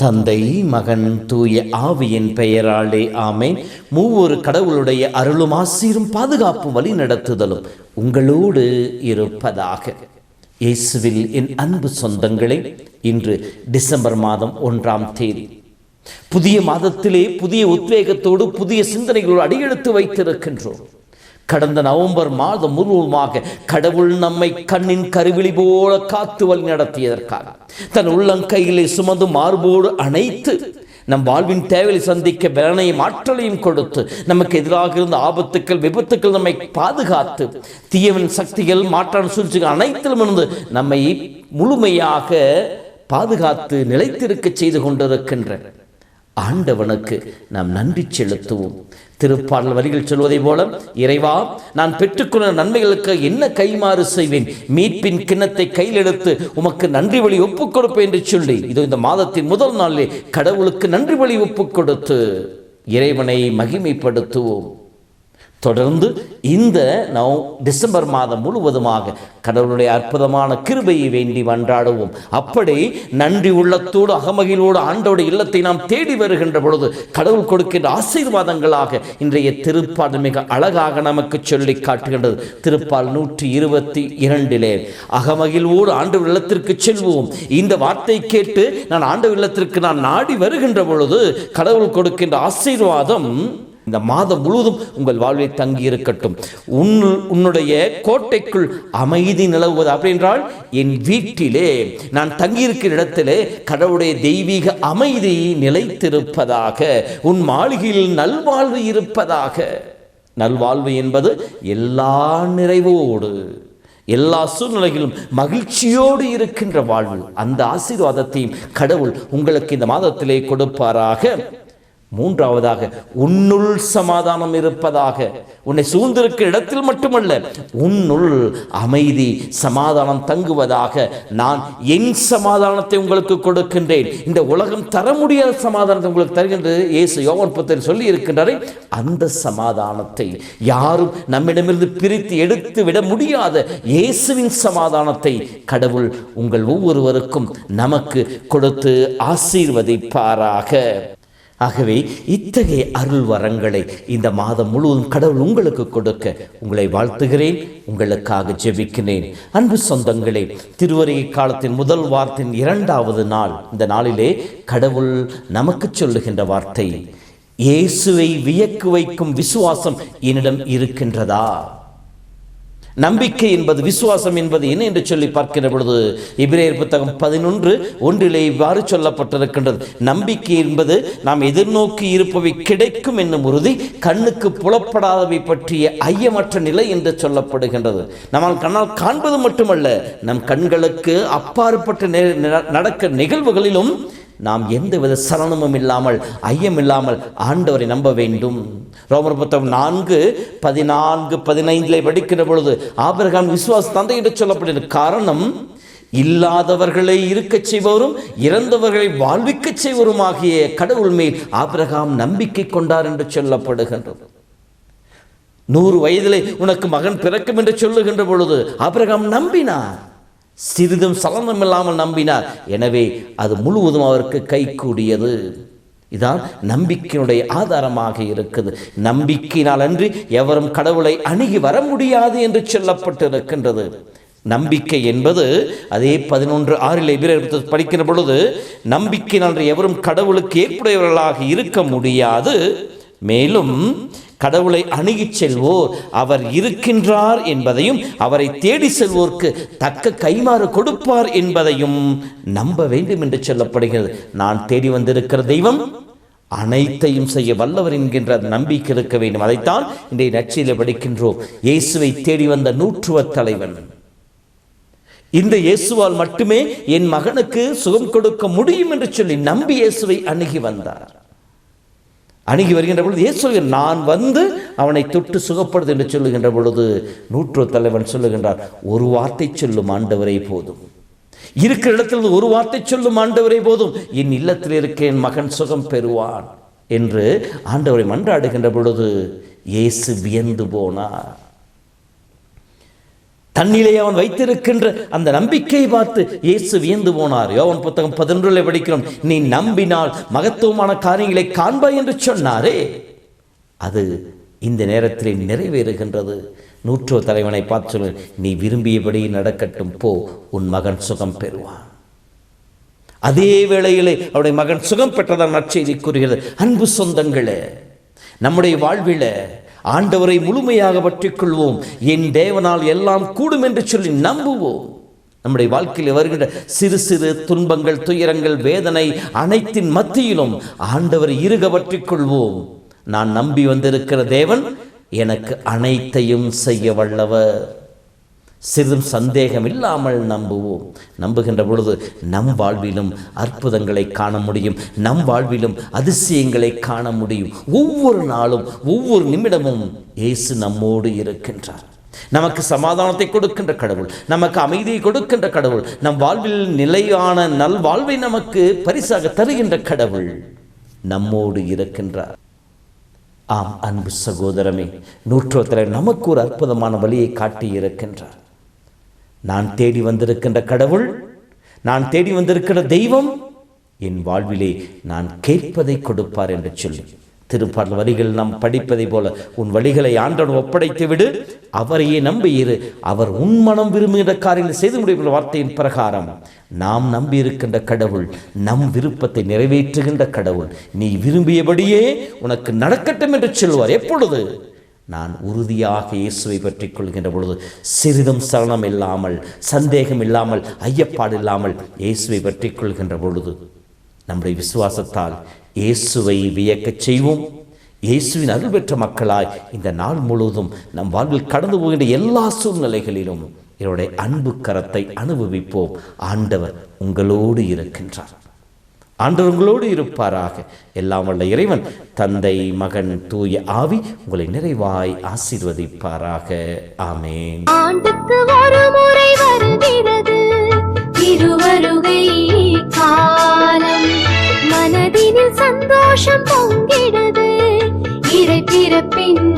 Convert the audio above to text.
தந்தை, மகன், தூய ஆவியின் பெயராலே ஆமேன். மூவொரு கடவுளுடைய அருளும் ஆசீரும் பாதுகாப்பும் வழி நடத்துதலும் உங்களோடு இருப்பதாக. இயேசுவில் என் அன்பு சொந்தங்களே, இன்று டிசம்பர் மாதம் 1ஆம் தேதி. புதிய மாதத்திலே புதிய உத்வேகத்தோடு புதிய சிந்தனைகளோடு அடியெடுத்து வைத்திருக்கின்றோம். கடந்த நவம்பர் மாதம் முழுவதுமாக கடவுள் நம்மை கண்ணின் கருவிழி போல காத்து வழி நடத்தியதற்காக தன் உள்ளங்கையிலே சுமந்து மார்போடு அணைத்து நம் வாழ்வின் தேவையை சந்திக்க பலனையும் ஆற்றலையும் கொடுத்து நமக்கு எதிராக இருந்த ஆபத்துக்கள் விபத்துக்கள் நம்மை பாதுகாத்து தீயவின் சக்திகள் மாற்றான சூழ்ச்சிகள் அனைத்திலும் இருந்து நம்மை முழுமையாக பாதுகாத்து நிலைத்திருக்க செய்து கொண்டிருக்கின்ற ஆண்டவனுக்கு நாம் நன்றி செலுத்துவோம். திருப்பாடல் வரிகள் சொல்வதை போல, இறைவா, நான் பெற்றுக்கொண்ட நன்மைகளுக்கு என்ன கைமாறு செய்வேன்? மீட்பின் கிண்ணத்தை கையில் எடுத்து உமக்கு நன்றி வழி ஒப்புக் கொடுப்பேன் என்று சொல்லி இதோ இந்த மாதத்தின் முதல் நாளிலே கடவுளுக்கு நன்றி வழி ஒப்புக் கொடுத்து இறைவனை மகிமைப்படுத்துவோம். தொடர்ந்து இந்த டிசம்பர் மாதம் முழுவதுமாக கடவுளுடைய அற்புதமான கிருபையை வேண்டி மன்றாடுவோம். அப்படி நன்றி உள்ளத்தோடு அகமகிழோடு ஆண்டோடைய இல்லத்தை நாம் தேடி வருகின்ற பொழுது கடவுள் கொடுக்கின்ற ஆசீர்வாதங்களாக இன்றைய திருப்பாடல் மிக அழகாக நமக்கு சொல்லி காட்டுகின்றது. திருப்பால் 122 அகமகிழ்வோடு ஆண்டவர் இல்லத்திற்கு செல்வோம். இந்த வார்த்தை கேட்டு நான் ஆண்டவர் இல்லத்திற்கு நான் நாடி வருகின்ற பொழுது கடவுள் கொடுக்கின்ற ஆசீர்வாதம் இந்த மாதம் முழுவதும் உங்கள் வாழ்வில் தங்கி இருக்கட்டும். உன்னுடைய கோட்டைக்குள் அமைதி நிலவுவது அப்படின்றால் என் வீட்டிலே நான் தங்கியிருக்கிற இடத்திலே கடவுளுடைய தெய்வீக அமைதி நிலைத்திருப்பதாக, உன் மாளிகையில் நல்வாழ்வு இருப்பதாக. நல்வாழ்வு என்பது எல்லா நிறைவோடு எல்லா சூழ்நிலைகளிலும் மகிழ்ச்சியோடு இருக்கின்ற வாழ்வு. அந்த ஆசீர்வாதத்தையும் கடவுள் உங்களுக்கு இந்த மாதத்திலே கொடுப்பாராக. மூன்றாவதாக, உன்னுள் சமாதானம் இருப்பதாக. உன்னை சூழ்ந்திருக்கிற இடத்தில் மட்டுமல்ல, உன்னுள் அமைதி சமாதானம் தங்குவதாக. நான் என் சமாதானத்தை உங்களுக்கு கொடுக்கின்றேன். இந்த உலகம் தர முடியாத சமாதானத்தை உங்களுக்கு தருகின்றது இயேசு யோவான் 10 சொல்லி இருக்கின்றாரே, அந்த சமாதானத்தை யாரும் நம்மிடமிருந்து பிரித்து எடுத்து விட முடியாத இயேசுவின் சமாதானத்தை கடவுள் உங்கள் ஒவ்வொருவருக்கும் நமக்கு கொடுத்து ஆசீர்வதிப்பாராக. ஆகவே இத்தகைய அருள் வரங்களை இந்த மாதம் முழுவதும் கடவுள் உங்களுக்கு கொடுக்க உங்களை வாழ்த்துகிறேன், உங்களுக்காக ஜெபிக்கிறேன். அன்பு சொந்தங்களே, திருவருகை காலத்தின் முதல் வாரத்தின் 2வது நாள். இந்த நாளிலே கடவுள் நமக்கு சொல்லுகின்ற வார்த்தை, இயேசுவை வியக்க வைக்கும் விசுவாசம் என்னிடம் இருக்கின்றதா? நம்பிக்கை என்பது, விசுவாசம் என்பது என்ன என்று சொல்லி பார்க்கிற பொழுது எபிரேயர் புத்தகம் 11:1 இவ்வாறு சொல்லப்பட்டிருக்கின்றது. நம்பிக்கை என்பது நாம் எதிர்நோக்கி இருப்பவை கிடைக்கும் என்னும் உறுதி, கண்ணுக்கு புலப்படாதவை பற்றிய ஐயமற்ற நிலை என்று சொல்லப்படுகின்றது. நம்மால் கண்ணால் காண்பது மட்டுமல்ல, நம் கண்களுக்கு அப்பாற்பட்ட நடக்க நிகழ்வுகளிலும் நாம் எந்தவித சலனமும் இல்லாமல் ஐயம் இல்லாமல் ஆண்டவரை நம்ப வேண்டும். ரோமர் புத்தகம் 4:14-15 படிக்கிற பொழுது ஆபிரகாம் விசுவாச தந்தை என்று சொல்லப்படுகிறது. காரணம், இல்லாதவர்களை இருக்கச் செய்வரும் இறந்தவர்களை வாழ்விக்கச் செய்வரும் ஆகிய கடவுள் மேல் ஆபிரகாம் நம்பிக்கை கொண்டார் என்று சொல்லப்படுகின்றது. 100 வயதிலே உனக்கு மகன் பிறக்கும் என்று சொல்லுகின்ற பொழுது ஆபிரகாம் நம்பினார், சிறிதும் சலனம் இல்லாமல் நம்பினார். எனவே அது முழுவதும் அவருக்கு கைகூடியது. இதான் நம்பிக்கையினுடைய ஆதாரமாக இருக்குது. நம்பிக்கையினால் அன்றி எவரும் கடவுளை அணுகி வர முடியாது என்று சொல்லப்பட்டிருக்கின்றது. நம்பிக்கை என்பது அதே 11:6 படிக்கிற பொழுது, நம்பிக்கையினால் எவரும் கடவுளுக்கு ஏற்புடையவர்களாக இருக்க முடியாது, மேலும் கடவுளை அணுகிச் செல்வோர் அவர் இருக்கின்றார் என்பதையும் அவரை தேடி செல்வோருக்கு தக்க கைமாறு கொடுப்பார் என்பதையும் நம்ப வேண்டும் என்று சொல்லப்படுகிறது. நான் தேடி வந்திருக்கிற தெய்வம் அனைத்தையும் செய்ய வல்லவர் என்கின்ற நம்பிக்கை இருக்க வேண்டும். அதைத்தான் இன்றைய நற்செய்தியிலே படிக்கின்றோம். இயேசுவை தேடி வந்த நூற்றுவ தலைவன், இந்த இயேசுவால் மட்டுமே என் மகனுக்கு சுகம் கொடுக்க முடியும் என்று சொல்லி நம்பி இயேசுவை அணுகி வந்தார். அணுகி வருகின்ற பொழுது இயேசு நான் வந்து அவனை தொட்டு சுகப்படுது என்று சொல்லுகின்ற பொழுது நூற்றுவர் தலைவன் சொல்லுகின்றார், ஒரு வார்த்தை சொல்லும் ஆண்டவரே போதும், இருக்கிற இடத்தில் ஒரு வார்த்தை சொல்லும் ஆண்டவரே போதும், என் இல்லத்தில் இருக்க என் மகன் சுகம் பெறுவான் என்று ஆண்டவரை மன்றாடுகின்ற பொழுது இயேசு வியந்து போனார். தன்னிலே அவன் வைத்திருக்கின்ற அந்த நம்பிக்கையை பார்த்து இயேசு வியந்து போனார். யோவான் புத்தகம் 11 படிக்கிறோம், நீ நம்பினால் மகத்துவமான காரியங்களை காண்பாய் என்று சொன்னாரே, அது இந்த நேரத்தில் நிறைவேறுகின்றது. நூற்றுவர் தலைவனை பார்த்து சொல்லு, நீ விரும்பியபடி நடக்கட்டும், போ, உன் மகன் சுகம் பெறுவான். அதே வேளையிலே அவருடைய மகன் சுகம் பெற்றதான் நற்செய்தி கூறுகிறது. அன்பு சொந்தங்களே, நம்முடைய வாழ்வில் ஆண்டவரை முழுமையாக பற்றிக் கொள்வோம். என் தேவனால் எல்லாம் கூடும் என்று சொல்லி நம்புவோம். நம்முடைய வாழ்க்கையில் வருகின்ற சிறு சிறு துன்பங்கள், துயரங்கள், வேதனை அனைத்தின் மத்தியிலும் ஆண்டவரை இறுக பற்றிக் கொள்வோம். நான் நம்பி வந்திருக்கிற தேவன் எனக்கு அனைத்தையும் செய்ய வல்லவர். சிறிதும் சந்தேகம் இல்லாமல் நம்புவோம். நம்புகின்ற பொழுது நம் வாழ்விலும் அற்புதங்களை காண முடியும், நம் வாழ்விலும் அதிசயங்களை காண முடியும். ஒவ்வொரு நாளும் ஒவ்வொரு நிமிடமும் இயேசு நம்மோடு இருக்கின்றார். நமக்கு சமாதானத்தை கொடுக்கின்ற கடவுள், நமக்கு அமைதியை கொடுக்கின்ற கடவுள், நம் வாழ்வில் நிலையான நல் வாழ்வை நமக்கு பரிசாக தருகின்ற கடவுள் நம்மோடு இருக்கின்றார். ஆம் அன்பு சகோதரமே, நூற்றுவர் நமக்கு ஒரு அற்புதமான வழியை காட்டி இருக்கின்றார். நான் தேடி வந்திருக்கின்ற கடவுள், நான் தேடி வந்திருக்கிற தெய்வம் என் வாழ்விலே நான் கேட்பதை கொடுப்பார் என்று சொல்லி திருப்பாடல் வரிகள் நாம் படிப்பதை போல, உன் வழிகளை ஆண்டவன் ஒப்படைத்து விடு, அவரையே நம்பியிரு, அவர் உன் மனம் விரும்புகின்ற காரியங்களை செய்து முடிவுள்ள வார்த்தையின் பிரகாரம் நாம் நம்பி இருக்கின்ற கடவுள் நம் விருப்பத்தை நிறைவேற்றுகின்ற கடவுள். நீ விரும்பியபடியே உனக்கு நடக்கட்டும் என்று சொல்வார். எப்பொழுது? நான் உறுதியாக இயேசுவை பற்றிக் கொள்கின்ற பொழுது, சிறிதும் சலனம் இல்லாமல், சந்தேகம் இல்லாமல், ஐயப்பாடு இல்லாமல் இயேசுவை பற்றிக் கொள்கின்ற பொழுது நம்முடைய விசுவாசத்தால் இயேசுவை வியக்கச் செய்வோம். இயேசுவின் அருள் பெற்ற மக்களாய் இந்த நாள் முழுவதும் நம் வாழ்வில் கடந்து போகின்ற எல்லா சூழ்நிலைகளிலும் என்னுடைய அன்பு கரத்தை அனுபவிப்போம். ஆண்டவர் உங்களோடு இருக்கின்றார். ஆண்டவர் உங்களோடு இருப்பாராக. எல்லாம் வல்ல இறைவன் தந்தை, மகன், தூய ஆவி உங்களை நிறைவாய் ஆசீர்வதிப்பாராக. ஆமென். ஆண்டுக்கு ஒரு முறை வருகிறது திருவருகை காலம், மனதினில் சந்தோஷம் பொங்கிடுது, இறை பிறப்பின்